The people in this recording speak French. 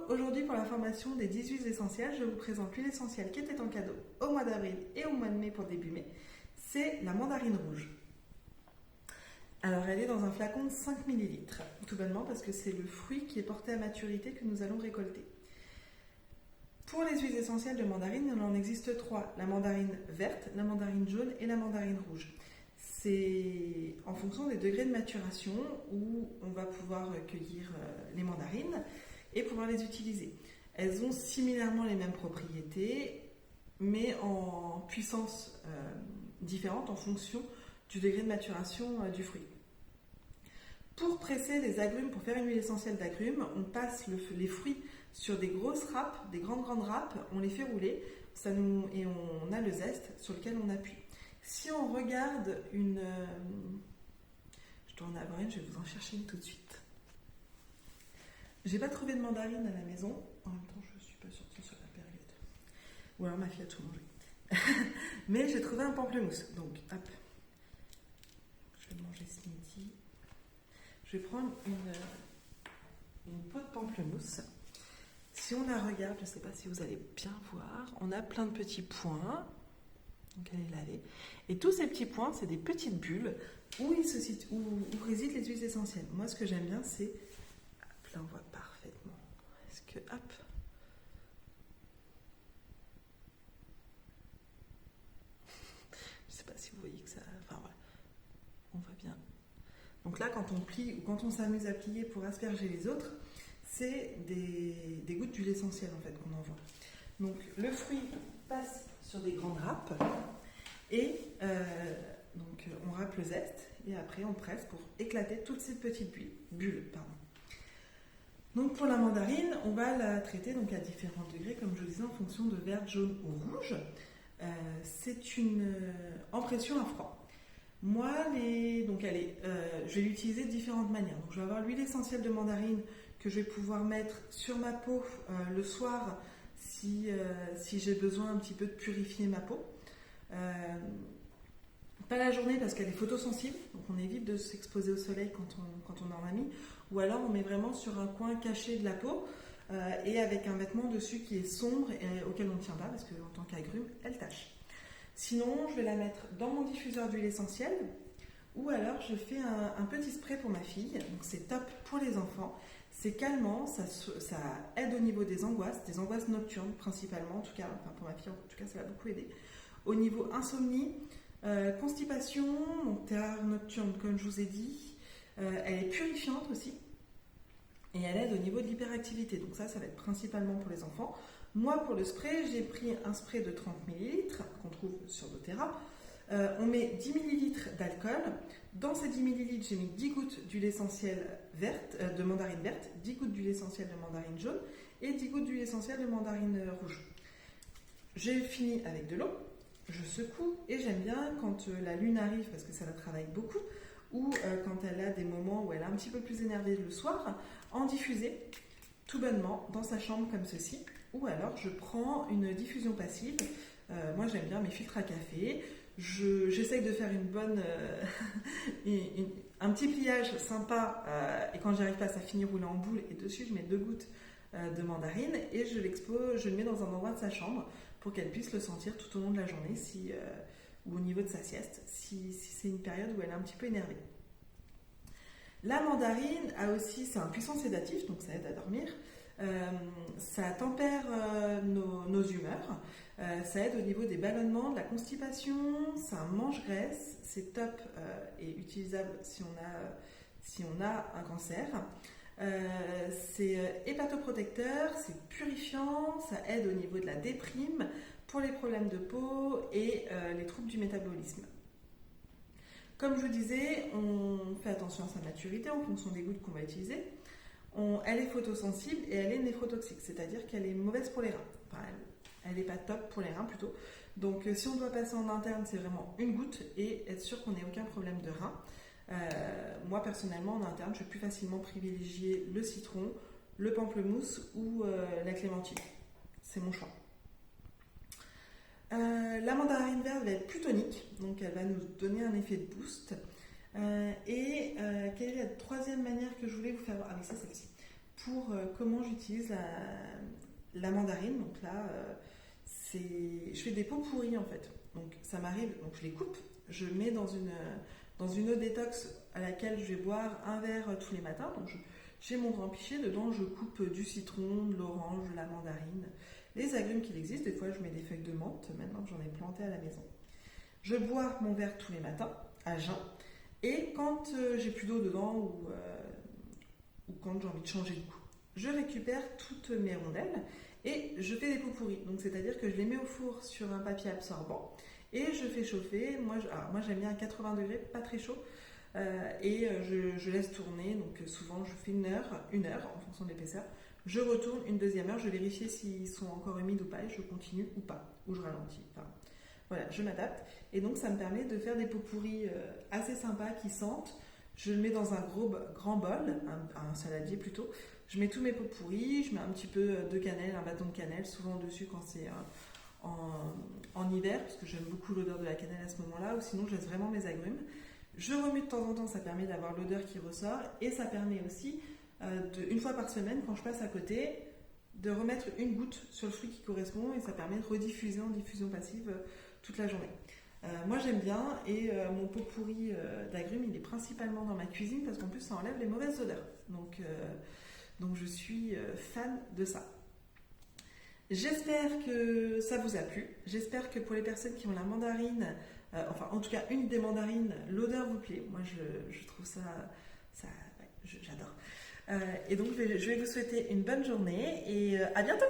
Aujourd'hui pour la formation des 10 huiles essentielles, je vous présente l'huile essentielle qui était en cadeau au mois d'avril et au mois de mai pour début mai. C'est la mandarine rouge. Alors elle est dans un flacon de 5 ml, tout bonnement parce que c'est le fruit qui est porté à maturité que nous allons récolter. Pour les huiles essentielles de mandarine, il en existe 3, la mandarine verte, la mandarine jaune et la mandarine rouge. C'est en fonction des degrés de maturation où on va pouvoir cueillir les mandarines et pouvoir les utiliser. Elles ont similairement les mêmes propriétés, mais en puissance différente en fonction du degré de maturation du fruit. Pour presser les agrumes, pour faire une huile essentielle d'agrumes, on passe les fruits sur des grosses râpes, des grandes râpes, on les fait rouler et on a le zeste sur lequel on appuie. Si on regarde une... je dois en avoir une, je vais vous en chercher une tout de suite. J'ai pas trouvé de mandarine à la maison, en même temps je suis pas sortie sur la période. Ou alors ma fille a tout mangé. Mais j'ai trouvé un pamplemousse, donc hop. Je vais manger ce midi. Je vais prendre une peau de pamplemousse. Si on la regarde, je ne sais pas si vous allez bien voir, on a plein de petits points. Donc elle est lavée. Et tous ces petits points, c'est des petites bulles où résident les huiles essentielles. Moi, ce que j'aime bien, c'est... Hop, là, on voit parfaitement. Est-ce que... Hop. Je ne sais pas si vous voyez que ça... Enfin, voilà. On voit bien. Donc là, quand on plie ou quand on s'amuse à plier pour asperger les autres, c'est des gouttes d'huile essentielle en fait qu'on envoie. Donc le fruit passe sur des grandes râpes et donc on râpe le zeste et après on presse pour éclater toutes ces petites bulles. Donc pour la mandarine, on va la traiter donc à différents degrés, comme je vous disais, en fonction de vert, jaune ou rouge. C'est en pression à froid. Moi, je vais l'utiliser de différentes manières. Donc, je vais avoir l'huile essentielle de mandarine que je vais pouvoir mettre sur ma peau le soir si j'ai besoin un petit peu de purifier ma peau. Pas la journée parce qu'elle est photosensible, donc on évite de s'exposer au soleil quand on en a mis. Ou alors on met vraiment sur un coin caché de la peau et avec un vêtement dessus qui est sombre et auquel on ne tient pas parce qu'en tant qu'agrume, elle tache. Sinon, je vais la mettre dans mon diffuseur d'huile essentielle ou alors je fais un petit spray pour ma fille. Donc c'est top pour les enfants. C'est calmant, ça aide au niveau des angoisses nocturnes principalement. En tout cas, enfin pour ma fille, en tout cas, ça va beaucoup aider. Au niveau insomnie, constipation, donc terreur nocturne, comme je vous ai dit. Elle est purifiante aussi et elle aide au niveau de l'hyperactivité. Donc ça va être principalement pour les enfants. Moi, pour le spray, j'ai pris un spray de 30 ml qu'on trouve sur doTERRA. On met 10 ml d'alcool. Dans ces 10 ml, j'ai mis 10 gouttes d'huile essentielle de mandarine verte, 10 gouttes d'huile essentielle de mandarine jaune et 10 gouttes d'huile essentielle de mandarine rouge. J'ai fini avec de l'eau, je secoue et j'aime bien quand la lune arrive, parce que ça la travaille beaucoup, ou quand elle a des moments où elle est un petit peu plus énervée le soir, en diffuser tout bonnement dans sa chambre comme ceci. Ou alors je prends une diffusion passive. Moi j'aime bien mes filtres à café. J'essaye de faire une bonne, un petit pliage sympa et quand j'y arrive pas, ça finit roulé en boule et dessus je mets 2 gouttes de mandarine et je le mets dans un endroit de sa chambre pour qu'elle puisse le sentir tout au long de la journée ou au niveau de sa sieste si c'est une période où elle est un petit peu énervée. La mandarine c'est un puissant sédatif, donc ça aide à dormir. Ça tempère nos humeurs, ça aide au niveau des ballonnements, de la constipation, c'est un mange-graisse, c'est top et utilisable si on a un cancer. C'est hépatoprotecteur, c'est purifiant, ça aide au niveau de la déprime, pour les problèmes de peau et les troubles du métabolisme. Comme je vous disais, on fait attention à sa maturité en fonction des gouttes qu'on va utiliser. Elle est photosensible et elle est néphrotoxique, c'est-à-dire qu'elle est mauvaise pour les reins. Enfin, elle n'est pas top pour les reins plutôt. Donc si on doit passer en interne, c'est vraiment une goutte et être sûr qu'on n'ait aucun problème de rein. Moi personnellement en interne, je vais plus facilement privilégier le citron, le pamplemousse ou la clémentine. C'est mon choix. La mandarine verte va être plus tonique, donc elle va nous donner un effet de boost. Quelle est la troisième manière que je voulais vous faire voir? Ah oui, c'est celle-ci. pour comment j'utilise la mandarine. Donc là, je fais des pots pourris en fait. Donc ça m'arrive, donc je les coupe, je mets dans une eau détox à laquelle je vais boire un verre tous les matins. Donc j'ai mon grand pichet, dedans je coupe du citron, de l'orange, de la mandarine, les agrumes qu'il existe. Des fois je mets des feuilles de menthe, maintenant que j'en ai planté à la maison. Je bois mon verre tous les matins, à jeun. Et quand j'ai plus d'eau dedans ou quand j'ai envie de changer de goût, je récupère toutes mes rondelles et je fais des pots pourris. Donc c'est-à-dire que je les mets au four sur un papier absorbant et je fais chauffer. Moi j'aime bien à 80 degrés, pas très chaud. Et je laisse tourner. Donc souvent je fais une heure en fonction de l'épaisseur. Je retourne une deuxième heure, je vérifie s'ils sont encore humides ou pas et je continue ou pas, ou je ralentis. Enfin, voilà, je m'adapte. Et donc, ça me permet de faire des pots pourris assez sympas qui sentent. Je le mets dans un grand bol, un saladier plutôt. Je mets tous mes pots pourris, je mets un petit peu de cannelle, un bâton de cannelle, souvent dessus quand c'est en hiver, parce que j'aime beaucoup l'odeur de la cannelle à ce moment-là, ou sinon je laisse vraiment mes agrumes. Je remue de temps en temps, ça permet d'avoir l'odeur qui ressort, et ça permet aussi, une fois par semaine, quand je passe à côté, de remettre une goutte sur le fruit qui correspond, et ça permet de rediffuser en diffusion passive toute la journée. Moi j'aime bien et mon pot pourri d'agrumes il est principalement dans ma cuisine parce qu'en plus ça enlève les mauvaises odeurs. Donc je suis fan de ça. J'espère que ça vous a plu. J'espère que pour les personnes qui ont la mandarine, enfin en tout cas une des mandarines, l'odeur vous plaît. Moi je trouve ça ouais, j'adore. Et donc je vais vous souhaiter une bonne journée et à bientôt.